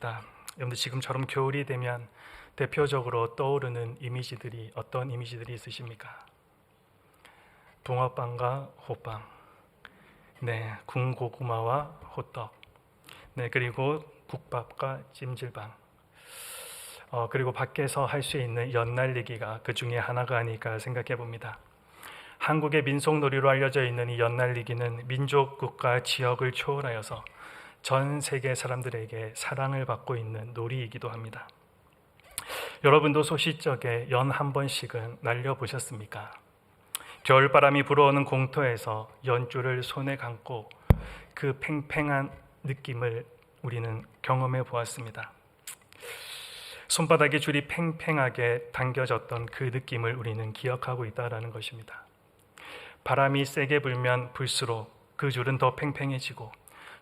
합니다. 여러분들 지금처럼 겨울이 되면 대표적으로 떠오르는 이미지들이 어떤 이미지들이 있으십니까? 붕어빵과 호빵, 군고구마와 호떡, 그리고 국밥과 찜질방, 그리고 밖에서 할 수 있는 연날리기가 그 중에 하나가 아닐까 생각해 봅니다. 한국의 민속놀이로 알려져 있는 이 연날리기는 민족, 국가, 지역을 초월하여서 전 세계 사람들에게 사랑을 받고 있는 놀이이기도 합니다. 여러분도 소시적에 연 한 번씩은 날려보셨습니까? 겨울바람이 불어오는 공터에서 연줄을 손에 감고 그 팽팽한 느낌을 우리는 경험해 보았습니다. 손바닥에 줄이 팽팽하게 당겨졌던 그 느낌을 우리는 기억하고 있다는 것입니다. 바람이 세게 불면 불수록 그 줄은 더 팽팽해지고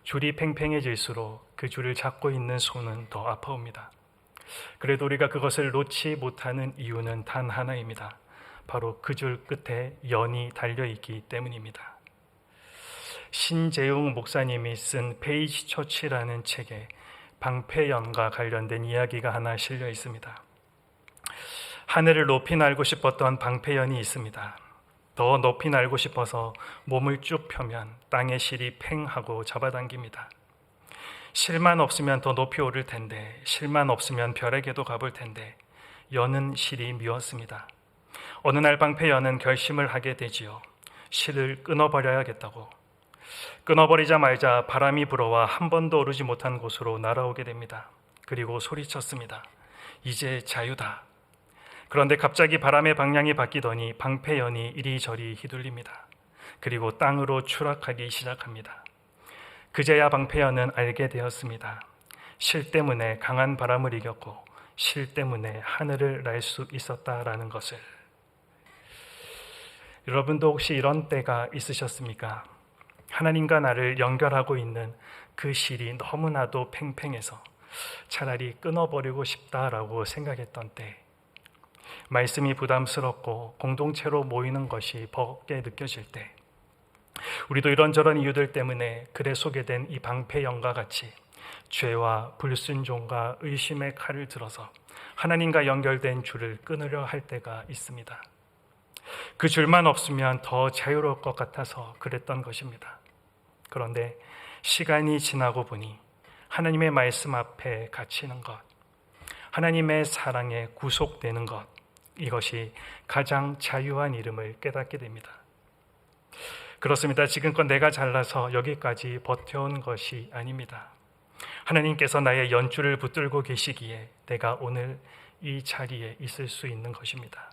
줄이 팽팽해질수록 그 줄을 잡고 있는 손은 더 아파옵니다. 그래도 우리가 그것을 놓지 못하는 이유는 단 하나입니다. 바로 그 줄 끝에 연이 달려있기 때문입니다. 신재웅 목사님이 쓴 페이지 처치라는 책에 방패연과 관련된 이야기가 하나 실려 있습니다. 하늘을 높이 날고 싶었던 방패연이 있습니다. 더 높이 날고 싶어서 몸을 쭉 펴면 땅의 실이 팽 하고 잡아당깁니다. 실만 없으면 더 높이 오를 텐데, 실만 없으면 별에게도 가볼 텐데 연은 실이 미웠습니다. 어느 날 방패연은 결심을 하게 되지요. 실을 끊어버려야겠다고. 끊어버리자마자 바람이 불어와 한 번도 오르지 못한 곳으로 날아오게 됩니다. 그리고 소리쳤습니다. 이제 자유다. 그런데 갑자기 바람의 방향이 바뀌더니 방패연이 이리저리 휘둘립니다. 그리고 땅으로 추락하기 시작합니다. 그제야 방패연은 알게 되었습니다. 실 때문에 강한 바람을 이겼고 실 때문에 하늘을 날 수 있었다라는 것을. 여러분도 혹시 이런 때가 있으셨습니까? 하나님과 나를 연결하고 있는 그 실이 너무나도 팽팽해서 차라리 끊어버리고 싶다라고 생각했던 때, 말씀이 부담스럽고 공동체로 모이는 것이 버겁게 느껴질 때, 우리도 이런저런 이유들 때문에 글에 소개된 이 방패연과 같이 죄와 불순종과 의심의 칼을 들어서 하나님과 연결된 줄을 끊으려 할 때가 있습니다. 그 줄만 없으면 더 자유로울 것 같아서 그랬던 것입니다. 그런데 시간이 지나고 보니 하나님의 말씀 앞에 갇히는 것, 하나님의 사랑에 구속되는 것, 이것이 가장 자유한 이름을 깨닫게 됩니다. 그렇습니다. 지금껏 내가 잘나서 여기까지 버텨온 것이 아닙니다. 하나님께서 나의 연줄을 붙들고 계시기에 내가 오늘 이 자리에 있을 수 있는 것입니다.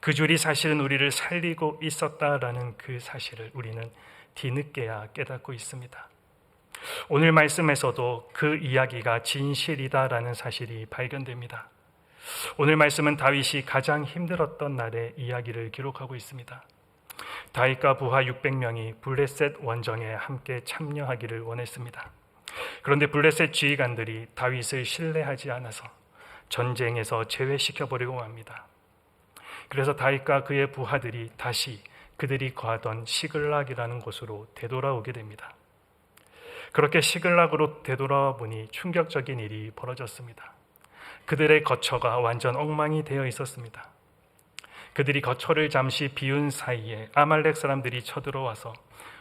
그 줄이 사실은 우리를 살리고 있었다라는 그 사실을 우리는 뒤늦게야 깨닫고 있습니다. 오늘 말씀에서도 그 이야기가 진실이다라는 사실이 발견됩니다. 오늘 말씀은 다윗이 가장 힘들었던 날의 이야기를 기록하고 있습니다. 다윗과 부하 600명이 블레셋 원정에 함께 참여하기를 원했습니다. 그런데 블레셋 지휘관들이 다윗을 신뢰하지 않아서 전쟁에서 제외시켜버리고 맙니다. 그래서 다윗과 그의 부하들이 다시 그들이 거하던 시글락이라는 곳으로 되돌아오게 됩니다. 그렇게 시글락으로 되돌아와 보니 충격적인 일이 벌어졌습니다. 그들의 거처가 완전 엉망이 되어 있었습니다. 그들이 거처를 잠시 비운 사이에 아말렉 사람들이 쳐들어와서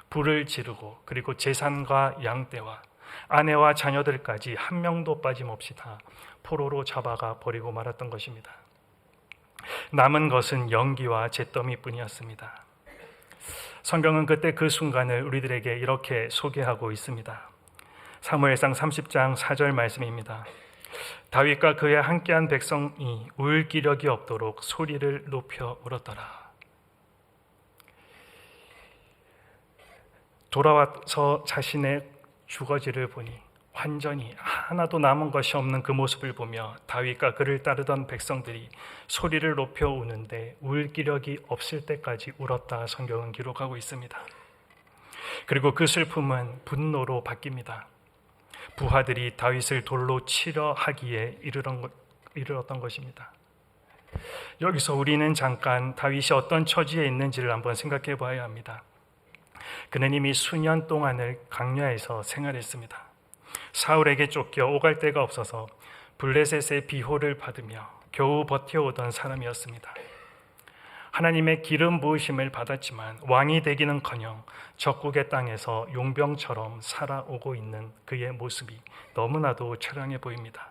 불을 지르고 그리고 제산과 양떼와 아내와 자녀들까지 한 명도 빠짐없이 다 포로로 잡아가 버리고 말았던 것입니다. 남은 것은 연기와 잿더미뿐이었습니다. 성경은 그때 그 순간을 우리들에게 이렇게 소개하고 있습니다. 사무엘상 30장 4절 말씀입니다. 다윗과 그의 함께한 백성이 울 기력이 없도록 소리를 높여 울었더라. 돌아와서 자신의 주거지를 보니 완전히 하나도 남은 것이 없는 그 모습을 보며 다윗과 그를 따르던 백성들이 소리를 높여 우는데 울 기력이 없을 때까지 울었다 성경은 기록하고 있습니다. 그리고 그 슬픔은 분노로 바뀝니다. 부하들이 다윗을 돌로 치려 하기에 이르렀던 것입니다. 여기서 우리는 잠깐 다윗이 어떤 처지에 있는지를 한번 생각해 봐야 합니다. 그는 이미 수년 동안을 광야에서 생활했습니다. 사울에게 쫓겨 오갈 데가 없어서 블레셋의 비호를 받으며 겨우 버텨오던 사람이었습니다. 하나님의 기름 부으심을 받았지만 왕이 되기는커녕 적국의 땅에서 용병처럼 살아오고 있는 그의 모습이 너무나도 처량해 보입니다.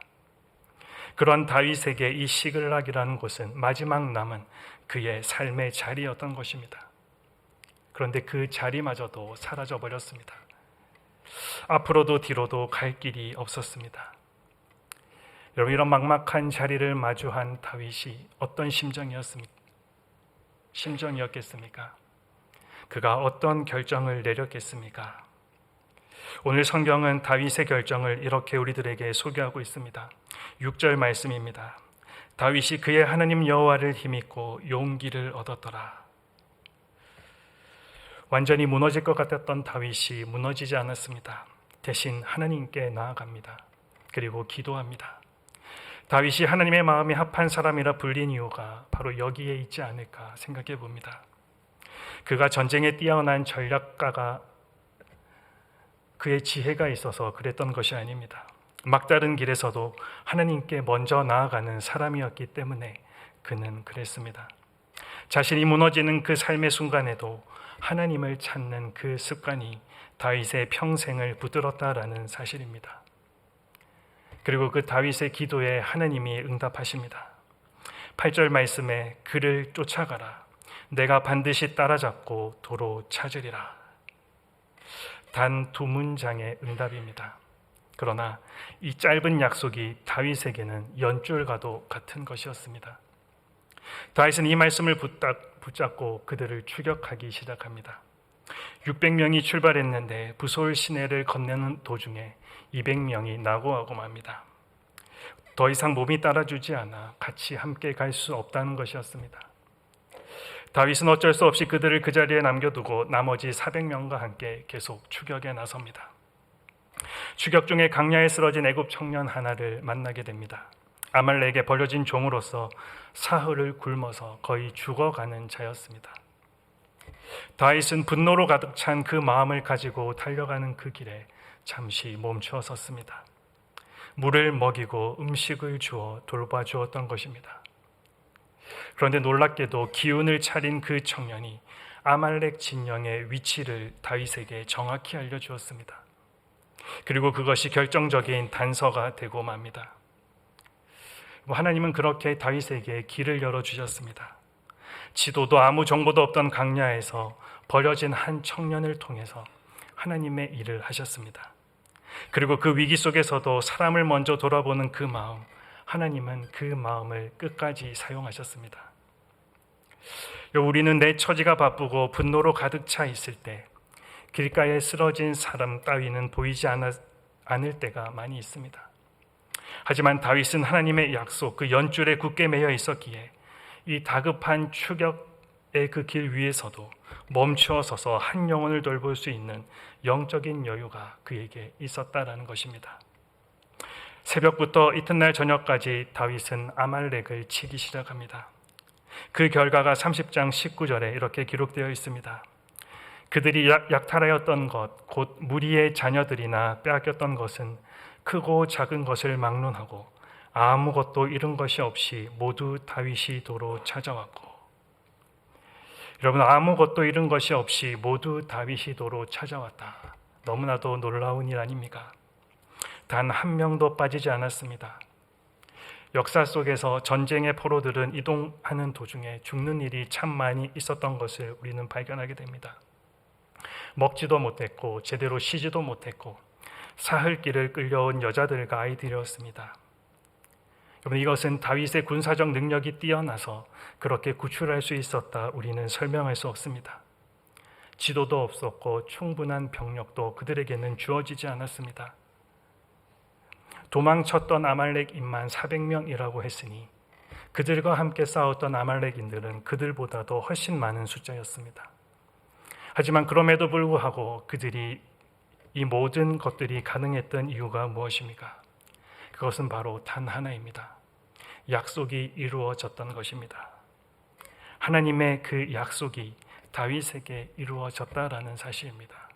그런 다윗에게 이 시글락이라는 곳은 마지막 남은 그의 삶의 자리였던 것입니다. 그런데 그 자리마저도 사라져 버렸습니다. 앞으로도 뒤로도 갈 길이 없었습니다. 여러분, 이런 막막한 자리를 마주한 다윗이 어떤 심정이었겠습니까? 그가 어떤 결정을 내렸겠습니까? 오늘 성경은 다윗의 결정을 이렇게 우리들에게 소개하고 있습니다. 6절 말씀입니다. 다윗이 그의 하나님 여호와를 힘입고 용기를 얻었더라. 완전히 무너질 것 같았던 다윗이 무너지지 않았습니다. 대신 하나님께 나아갑니다. 그리고 기도합니다. 다윗이 하나님의 마음에 합한 사람이라 불린 이유가 바로 여기에 있지 않을까 생각해 봅니다. 그가 전쟁에 뛰어난 전략가가 그의 지혜가 있어서 그랬던 것이 아닙니다. 막다른 길에서도 하나님께 먼저 나아가는 사람이었기 때문에 그는 그랬습니다. 자신이 무너지는 그 삶의 순간에도 하나님을 찾는 그 습관이 다윗의 평생을 붙들었다라는 사실입니다. 그리고 그 다윗의 기도에 하나님이 응답하십니다. 8절 말씀에 그를 쫓아가라. 내가 반드시 따라잡고 도로 찾으리라. 단 두 문장의 응답입니다. 그러나 이 짧은 약속이 다윗에게는 연줄과도 같은 것이었습니다. 다윗은 이 말씀을 붙잡고 그들을 추격하기 시작합니다. 600명이 출발했는데 부솔 시내를 건너는 도중에 200명이 낙오하고 맙니다. 더 이상 몸이 따라주지 않아 같이 함께 갈 수 없다는 것이었습니다. 다윗은 어쩔 수 없이 그들을 그 자리에 남겨두고 나머지 400명과 함께 계속 추격에 나섭니다. 추격 중에 강야에 쓰러진 애굽 청년 하나를 만나게 됩니다. 아말렉에 버려진 종으로서 사흘을 굶어서 거의 죽어가는 자였습니다. 다윗은 분노로 가득 찬 그 마음을 가지고 달려가는 그 길에 잠시 멈추어 섰습니다. 물을 먹이고 음식을 주어 돌봐주었던 것입니다. 그런데 놀랍게도 기운을 차린 그 청년이 아말렉 진영의 위치를 다윗에게 정확히 알려주었습니다. 그리고 그것이 결정적인 단서가 되고 맙니다. 하나님은 그렇게 다윗에게 길을 열어주셨습니다. 지도도 아무 정보도 없던 강야에서 버려진 한 청년을 통해서 하나님의 일을 하셨습니다. 그리고 그 위기 속에서도 사람을 먼저 돌아보는 그 마음, 하나님은 그 마음을 끝까지 사용하셨습니다. 우리는 내 처지가 바쁘고 분노로 가득 차 있을 때 길가에 쓰러진 사람 따위는 보이지 않을 때가 많이 있습니다. 하지만 다윗은 하나님의 약속, 그 연줄에 굳게 매여 있었기에 이 다급한 추격의 그 길 위에서도 멈추어 서서 한 영혼을 돌볼 수 있는 영적인 여유가 그에게 있었다라는 것입니다. 새벽부터 이튿날 저녁까지 다윗은 아말렉을 치기 시작합니다. 그 결과가 30장 19절에 이렇게 기록되어 있습니다. 그들이 약탈하였던 것, 곧 무리의 자녀들이나 빼앗겼던 것은 크고 작은 것을 막론하고 아무것도 잃은 것이 없이 모두 다윗이 도로 찾아왔고, 여러분, 아무것도 잃은 것이 없이 모두 다윗이 도로 찾아왔다. 너무나도 놀라운 일 아닙니까? 단 한 명도 빠지지 않았습니다. 역사 속에서 전쟁의 포로들은 이동하는 도중에 죽는 일이 참 많이 있었던 것을 우리는 발견하게 됩니다. 먹지도 못했고 제대로 쉬지도 못했고 사흘길을 끌려온 여자들과 아이들이었습니다. 여러분, 이것은 다윗의 군사적 능력이 뛰어나서 그렇게 구출할 수 있었다 우리는 설명할 수 없습니다. 지도도 없었고 충분한 병력도 그들에게는 주어지지 않았습니다. 도망쳤던 아말렉인만 400명이라고 했으니 그들과 함께 싸웠던 아말렉인들은 그들보다도 훨씬 많은 숫자였습니다. 하지만 그럼에도 불구하고 그들이 이 모든 것들이 가능했던 이유가 무엇입니까? 그것은 바로 단 하나입니다. 약속이 이루어졌던 것입니다. 하나님의 그 약속이 다윗에게 이루어졌다라는 사실입니다.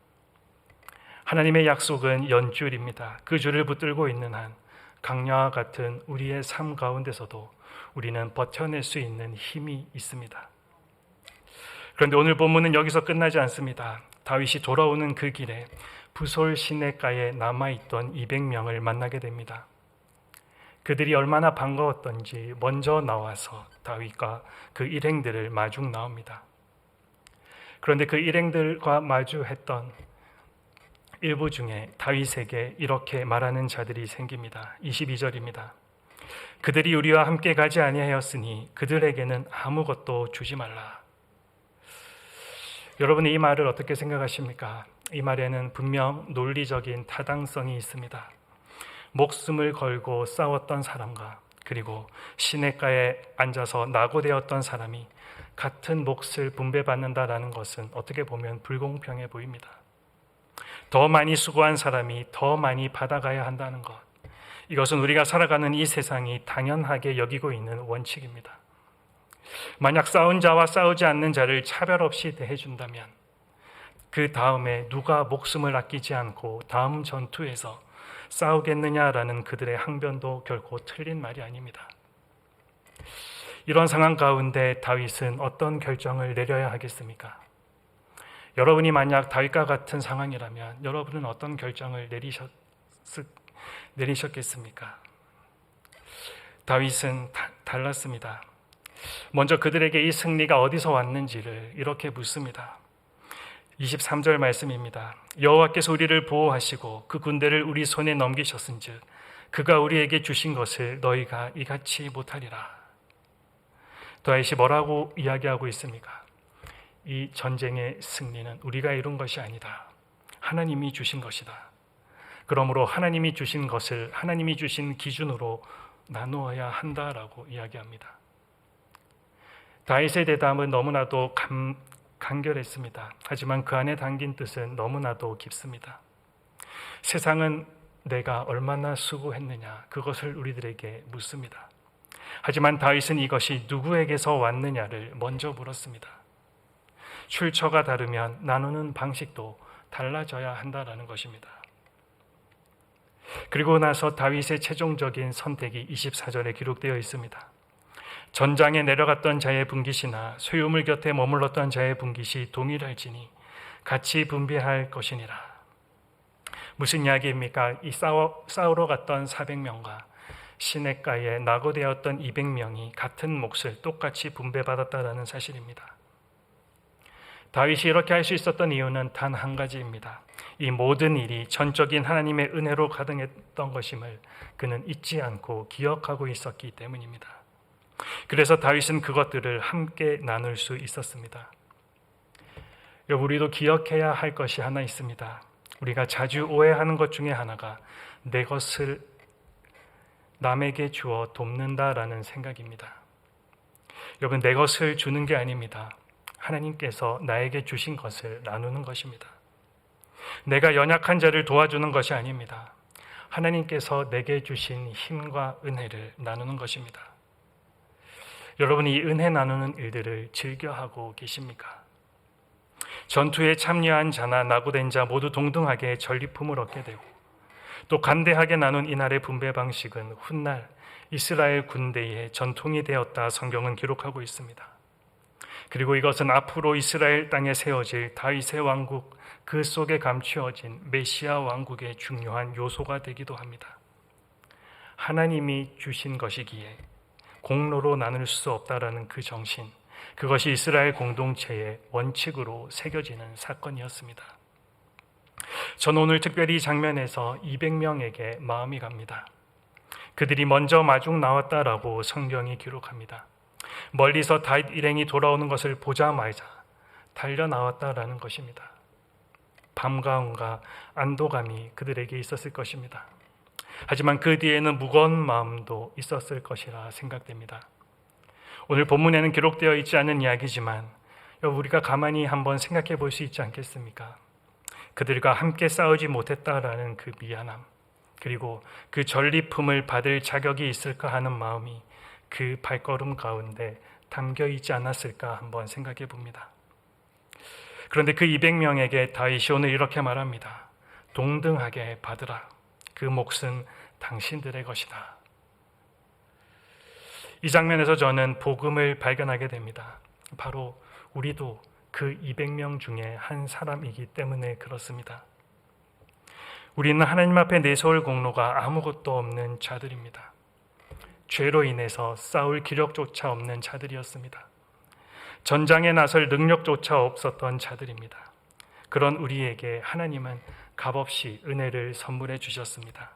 하나님의 약속은 연줄입니다. 그 줄을 붙들고 있는 한 강야와 같은 우리의 삶 가운데서도 우리는 버텨낼 수 있는 힘이 있습니다. 그런데 오늘 본문은 여기서 끝나지 않습니다. 다윗이 돌아오는 그 길에 부솔 시내가에 남아있던 200명을 만나게 됩니다. 그들이 얼마나 반가웠던지 먼저 나와서 다윗과 그 일행들을 마중 나옵니다. 그런데 그 일행들과 마주했던 일부 중에 다윗에게 이렇게 말하는 자들이 생깁니다. 22절입니다. 그들이 우리와 함께 가지 아니하였으니 그들에게는 아무것도 주지 말라. 여러분이 이 말을 어떻게 생각하십니까? 이 말에는 분명 논리적인 타당성이 있습니다. 목숨을 걸고 싸웠던 사람과 그리고 시냇가에 앉아서 낙오되었던 사람이 같은 몫을 분배받는다라는 것은 어떻게 보면 불공평해 보입니다. 더 많이 수고한 사람이 더 많이 받아가야 한다는 것, 이것은 우리가 살아가는 이 세상이 당연하게 여기고 있는 원칙입니다. 만약 싸운 자와 싸우지 않는 자를 차별 없이 대해준다면 그 다음에 누가 목숨을 아끼지 않고 다음 전투에서 싸우겠느냐라는 그들의 항변도 결코 틀린 말이 아닙니다. 이런 상황 가운데 다윗은 어떤 결정을 내려야 하겠습니까? 여러분이 만약 다윗과 같은 상황이라면 여러분은 어떤 결정을 내리셨겠습니까? 다윗은 달랐습니다. 먼저 그들에게 이 승리가 어디서 왔는지를 이렇게 묻습니다. 23절 말씀입니다. 여호와께서 우리를 보호하시고 그 군대를 우리 손에 넘기셨은즉 그가 우리에게 주신 것을 너희가 이같이 못하리라. 다윗이 뭐라고 이야기하고 있습니까? 이 전쟁의 승리는 우리가 이룬 것이 아니다. 하나님이 주신 것이다. 그러므로 하나님이 주신 것을 하나님이 주신 기준으로 나누어야 한다라고 이야기합니다. 다윗의 대답은 너무나도 간결했습니다. 하지만 그 안에 담긴 뜻은 너무나도 깊습니다. 세상은 내가 얼마나 수고했느냐, 그것을 우리들에게 묻습니다. 하지만 다윗은 이것이 누구에게서 왔느냐를 먼저 물었습니다. 출처가 다르면 나누는 방식도 달라져야 한다는 것입니다. 그리고 나서 다윗의 최종적인 선택이 24절에 기록되어 있습니다. 전장에 내려갔던 자의 분깃이나 소유물 곁에 머물렀던 자의 분깃이 동일할지니 같이 분배할 것이니라. 무슨 이야기입니까? 이 싸우러 갔던 400명과 시냇가에 낙오되었던 200명이 같은 몫을 똑같이 분배받았다라는 사실입니다. 다윗이 이렇게 할 수 있었던 이유는 단 한 가지입니다. 이 모든 일이 전적인 하나님의 은혜로 가능했던 것임을 그는 잊지 않고 기억하고 있었기 때문입니다. 그래서 다윗은 그것들을 함께 나눌 수 있었습니다. 우리도 기억해야 할 것이 하나 있습니다. 우리가 자주 오해하는 것 중에 하나가 내 것을 남에게 주어 돕는다라는 생각입니다. 여러분, 내 것을 주는 게 아닙니다. 하나님께서 나에게 주신 것을 나누는 것입니다. 내가 연약한 자를 도와주는 것이 아닙니다. 하나님께서 내게 주신 힘과 은혜를 나누는 것입니다. 여러분이 이 은혜 나누는 일들을 즐겨하고 계십니까? 전투에 참여한 자나 낙오된 자 모두 동등하게 전리품을 얻게 되고 또 간대하게 나눈 이날의 분배 방식은 훗날 이스라엘 군대의 전통이 되었다 성경은 기록하고 있습니다. 그리고 이것은 앞으로 이스라엘 땅에 세워질 다윗의 왕국 그 속에 감추어진 메시아 왕국의 중요한 요소가 되기도 합니다. 하나님이 주신 것이기에 공로로 나눌 수 없다라는 그 정신, 그것이 이스라엘 공동체의 원칙으로 새겨지는 사건이었습니다. 저는 오늘 특별히 이 장면에서 200명에게 마음이 갑니다. 그들이 먼저 마중 나왔다라고 성경이 기록합니다. 멀리서 다윗 일행이 돌아오는 것을 보자마자 달려 나왔다라는 것입니다. 밤가움과 안도감이 그들에게 있었을 것입니다. 하지만 그 뒤에는 무거운 마음도 있었을 것이라 생각됩니다. 오늘 본문에는 기록되어 있지 않은 이야기지만 우리가 가만히 한번 생각해 볼 수 있지 않겠습니까? 그들과 함께 싸우지 못했다라는 그 미안함, 그리고 그 전리품을 받을 자격이 있을까 하는 마음이 그 발걸음 가운데 담겨 있지 않았을까 한번 생각해 봅니다. 그런데 그 200명에게 다윗이 오늘 이렇게 말합니다. 동등하게 받으라. 그 몫은 당신들의 것이다. 이 장면에서 저는 복음을 발견하게 됩니다. 바로 우리도 그 200명 중에 한 사람이기 때문에 그렇습니다. 우리는 하나님 앞에 내세울 공로가 아무것도 없는 자들입니다. 죄로 인해서 싸울 기력조차 없는 자들이었습니다. 전장에 나설 능력조차 없었던 자들입니다. 그런 우리에게 하나님은 값없이 은혜를 선물해 주셨습니다.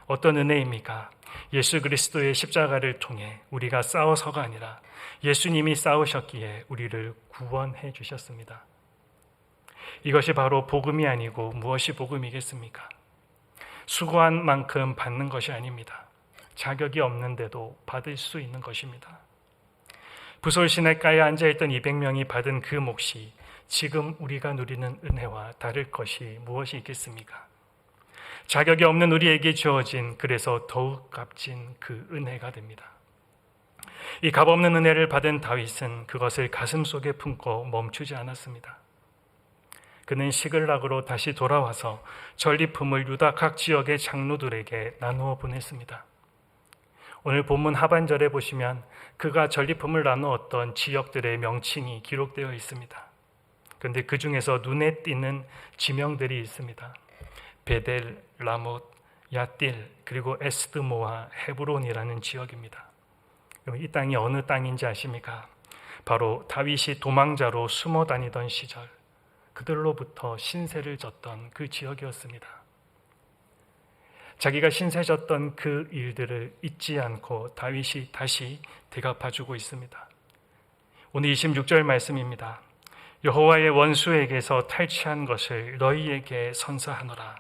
어떤 은혜입니까? 예수 그리스도의 십자가를 통해 우리가 싸워서가 아니라 예수님이 싸우셨기에 우리를 구원해 주셨습니다. 이것이 바로 복음이 아니고 무엇이 복음이겠습니까? 수고한 만큼 받는 것이 아닙니다. 자격이 없는데도 받을 수 있는 것입니다. 부솔 시내가에 앉아있던 200명이 받은 그 몫이 지금 우리가 누리는 은혜와 다를 것이 무엇이 있겠습니까? 자격이 없는 우리에게 주어진, 그래서 더욱 값진 그 은혜가 됩니다. 이 값없는 은혜를 받은 다윗은 그것을 가슴속에 품고 멈추지 않았습니다. 그는 시글락으로 다시 돌아와서 전리품을 유다 각 지역의 장로들에게 나누어 보냈습니다. 오늘 본문 하반절에 보시면 그가 전리품을 나누었던 지역들의 명칭이 기록되어 있습니다. 그런데 그 중에서 눈에 띄는 지명들이 있습니다. 베델, 라못, 야딜, 그리고 에스드모와 헤브론이라는 지역입니다. 이 땅이 어느 땅인지 아십니까? 바로 다윗이 도망자로 숨어 다니던 시절 그들로부터 신세를 졌던 그 지역이었습니다. 자기가 신세 졌던 그 일들을 잊지 않고 다윗이 다시 대갚아주고 있습니다. 오늘 26절 말씀입니다. 여호와의 원수에게서 탈취한 것을 너희에게 선사하노라.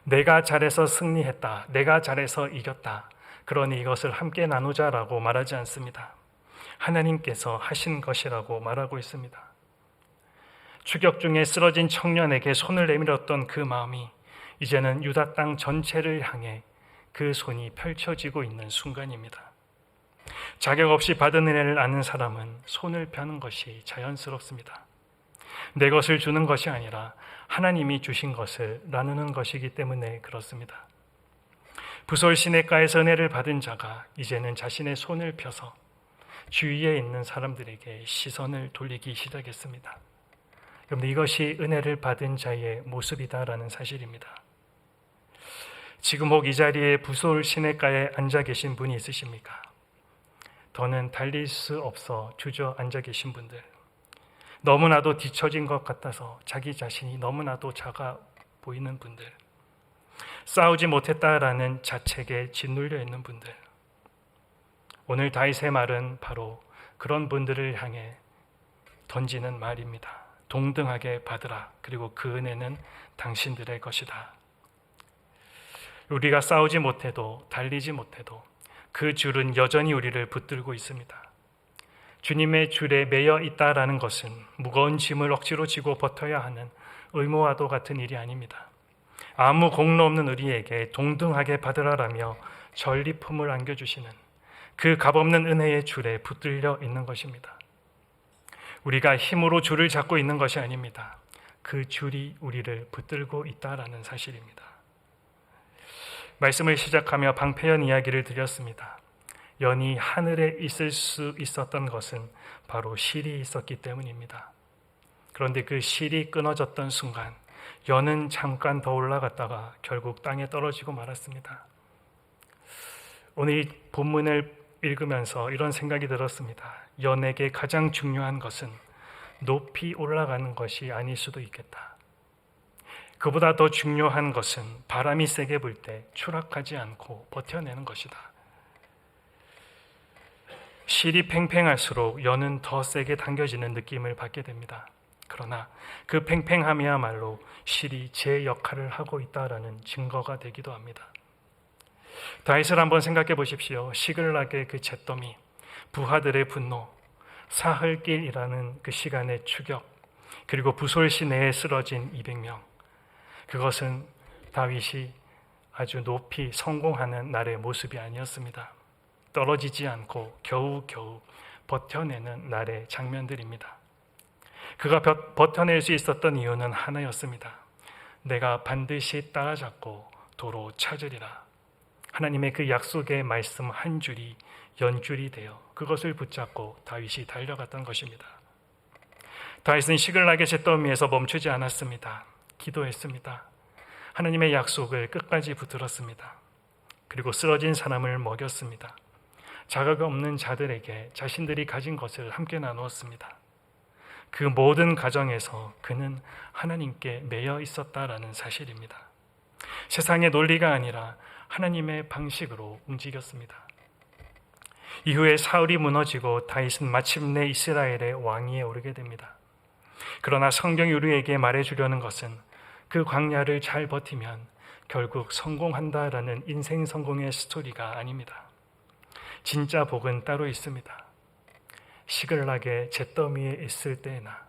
내가 잘해서 승리했다. 내가 잘해서 이겼다. 그러니 이것을 함께 나누자라고 말하지 않습니다. 하나님께서 하신 것이라고 말하고 있습니다. 추격 중에 쓰러진 청년에게 손을 내밀었던 그 마음이 이제는 유다 땅 전체를 향해 그 손이 펼쳐지고 있는 순간입니다. 자격 없이 받은 은혜를 아는 사람은 손을 펴는 것이 자연스럽습니다. 내 것을 주는 것이 아니라 하나님이 주신 것을 나누는 것이기 때문에 그렇습니다. 부솔 시내가에서 은혜를 받은 자가 이제는 자신의 손을 펴서 주위에 있는 사람들에게 시선을 돌리기 시작했습니다. 여러분, 이것이 은혜를 받은 자의 모습이다라는 사실입니다. 지금 혹 이 자리에 부솔 시내가에 앉아 계신 분이 있으십니까? 더는 달릴 수 없어 주저앉아 계신 분들, 너무나도 뒤처진 것 같아서 자기 자신이 너무나도 작아 보이는 분들, 싸우지 못했다라는 자책에 짓눌려 있는 분들, 오늘 다윗의 말은 바로 그런 분들을 향해 던지는 말입니다. 동등하게 받으라. 그리고 그 은혜는 당신들의 것이다. 우리가 싸우지 못해도 달리지 못해도 그 줄은 여전히 우리를 붙들고 있습니다. 주님의 줄에 매여 있다라는 것은 무거운 짐을 억지로 지고 버텨야 하는 의무와도 같은 일이 아닙니다. 아무 공로 없는 우리에게 동등하게 받으라라며 전리품을 안겨주시는 그 값없는 은혜의 줄에 붙들려 있는 것입니다. 우리가 힘으로 줄을 잡고 있는 것이 아닙니다. 그 줄이 우리를 붙들고 있다라는 사실입니다. 말씀을 시작하며 방패연 이야기를 드렸습니다. 연이 하늘에 있을 수 있었던 것은 바로 실이 있었기 때문입니다. 그런데 그 실이 끊어졌던 순간 연은 잠깐 더 올라갔다가 결국 땅에 떨어지고 말았습니다. 오늘 이 본문을 읽으면서 이런 생각이 들었습니다. 연에게 가장 중요한 것은 높이 올라가는 것이 아닐 수도 있겠다. 그보다 더 중요한 것은 바람이 세게 불 때 추락하지 않고 버텨내는 것이다. 실이 팽팽할수록 연은 더 세게 당겨지는 느낌을 받게 됩니다. 그러나 그 팽팽함이야말로 실이 제 역할을 하고 있다라는 증거가 되기도 합니다. 다윗을 한번 생각해 보십시오. 시글락의 그 잿더미, 부하들의 분노, 사흘길이라는 그 시간의 추격, 그리고 부솔 시내에 쓰러진 200명. 그것은 다윗이 아주 높이 성공하는 날의 모습이 아니었습니다. 떨어지지 않고 겨우겨우 버텨내는 날의 장면들입니다. 그가 버텨낼 수 있었던 이유는 하나였습니다. 내가 반드시 따라잡고 도로 찾으리라. 하나님의 그 약속의 말씀 한 줄이 연줄이 되어 그것을 붙잡고 다윗이 달려갔던 것입니다. 다윗은 시글락의 잿더미에서 멈추지 않았습니다. 기도했습니다. 하나님의 약속을 끝까지 붙들었습니다. 그리고 쓰러진 사람을 먹였습니다. 자각 없는 자들에게 자신들이 가진 것을 함께 나누었습니다. 그 모든 가정에서 그는 하나님께 매여 있었다라는 사실입니다. 세상의 논리가 아니라 하나님의 방식으로 움직였습니다. 이후에 사울이 무너지고 다윗은 마침내 이스라엘의 왕위에 오르게 됩니다. 그러나 성경이 우리에게 말해주려는 것은 그 광야를 잘 버티면 결국 성공한다라는 인생 성공의 스토리가 아닙니다. 진짜 복은 따로 있습니다. 시글락의 잿더미에 있을 때나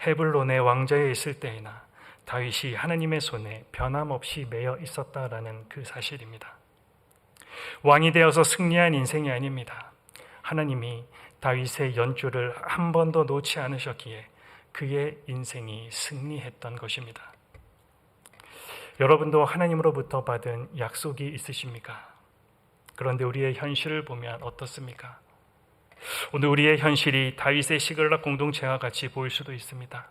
헤블론의 왕좌에 있을 때나 다윗이 하나님의 손에 변함없이 매여 있었다라는 그 사실입니다. 왕이 되어서 승리한 인생이 아닙니다. 하나님이 다윗의 연줄을 한 번도 놓지 않으셨기에 그의 인생이 승리했던 것입니다. 여러분도 하나님으로부터 받은 약속이 있으십니까? 그런데 우리의 현실을 보면 어떻습니까? 오늘 우리의 현실이 다윗의 시글락 공동체와 같이 보일 수도 있습니다.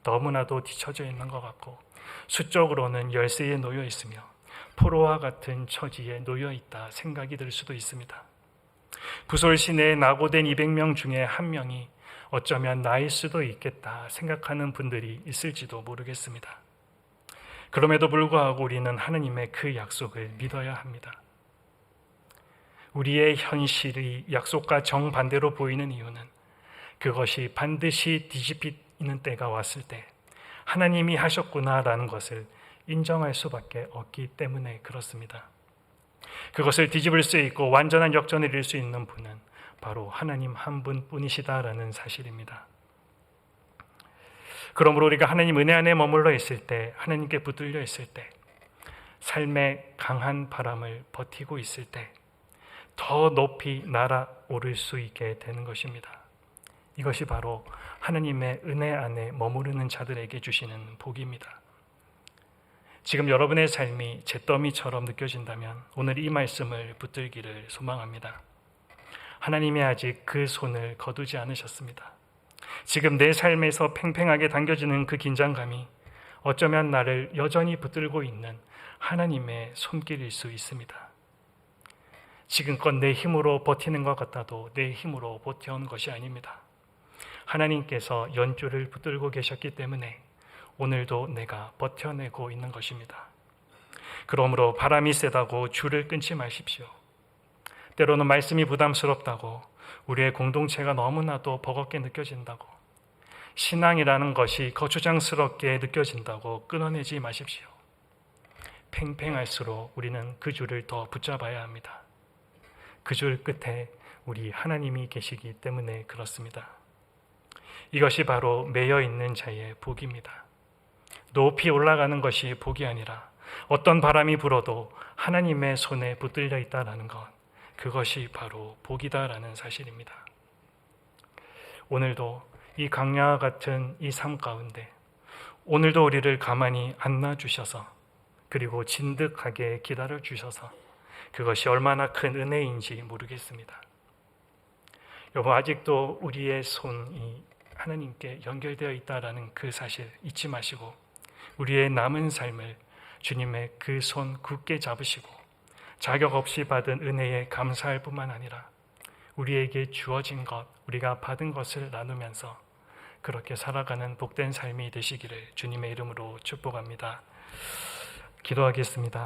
너무나도 뒤처져 있는 것 같고 수적으로는 열세에 놓여 있으며 포로와 같은 처지에 놓여 있다 생각이 들 수도 있습니다. 부솔 시내에 낙오된 200명 중에 한 명이 어쩌면 나일 수도 있겠다 생각하는 분들이 있을지도 모르겠습니다. 그럼에도 불구하고 우리는 하나님의 그 약속을 믿어야 합니다. 우리의 현실이 약속과 정반대로 보이는 이유는 그것이 반드시 뒤집히는 때가 왔을 때 하나님이 하셨구나라는 것을 인정할 수밖에 없기 때문에 그렇습니다. 그것을 뒤집을 수 있고 완전한 역전을 이룰 수 있는 분은 바로 하나님 한 분뿐이시다라는 사실입니다. 그러므로 우리가 하나님 은혜 안에 머물러 있을 때, 하나님께 붙들려 있을 때, 삶의 강한 바람을 버티고 있을 때 더 높이 날아오를 수 있게 되는 것입니다. 이것이 바로 하나님의 은혜 안에 머무르는 자들에게 주시는 복입니다. 지금 여러분의 삶이 잿더미처럼 느껴진다면 오늘 이 말씀을 붙들기를 소망합니다. 하나님이 아직 그 손을 거두지 않으셨습니다. 지금 내 삶에서 팽팽하게 당겨지는 그 긴장감이 어쩌면 나를 여전히 붙들고 있는 하나님의 손길일 수 있습니다. 지금껏 내 힘으로 버티는 것 같아도 내 힘으로 버텨온 것이 아닙니다. 하나님께서 연줄을 붙들고 계셨기 때문에 오늘도 내가 버텨내고 있는 것입니다. 그러므로 바람이 세다고 줄을 끊지 마십시오. 때로는 말씀이 부담스럽다고, 우리의 공동체가 너무나도 버겁게 느껴진다고, 신앙이라는 것이 거추장스럽게 느껴진다고 끊어내지 마십시오. 팽팽할수록 우리는 그 줄을 더 붙잡아야 합니다. 그 줄 끝에 우리 하나님이 계시기 때문에 그렇습니다. 이것이 바로 매여 있는 자의 복입니다. 높이 올라가는 것이 복이 아니라 어떤 바람이 불어도 하나님의 손에 붙들려 있다는 것, 그것이 바로 복이다라는 사실입니다. 오늘도 이 강야와 같은 이 삶 가운데 오늘도 우리를 가만히 안 놔주셔서, 그리고 진득하게 기다려 주셔서 그것이 얼마나 큰 은혜인지 모르겠습니다. 여러분, 아직도 우리의 손이 하나님께 연결되어 있다는 그 사실 잊지 마시고 우리의 남은 삶을 주님의 그 손 굳게 잡으시고 자격 없이 받은 은혜에 감사할 뿐만 아니라 우리에게 주어진 것, 우리가 받은 것을 나누면서 그렇게 살아가는 복된 삶이 되시기를 주님의 이름으로 축복합니다. 기도하겠습니다.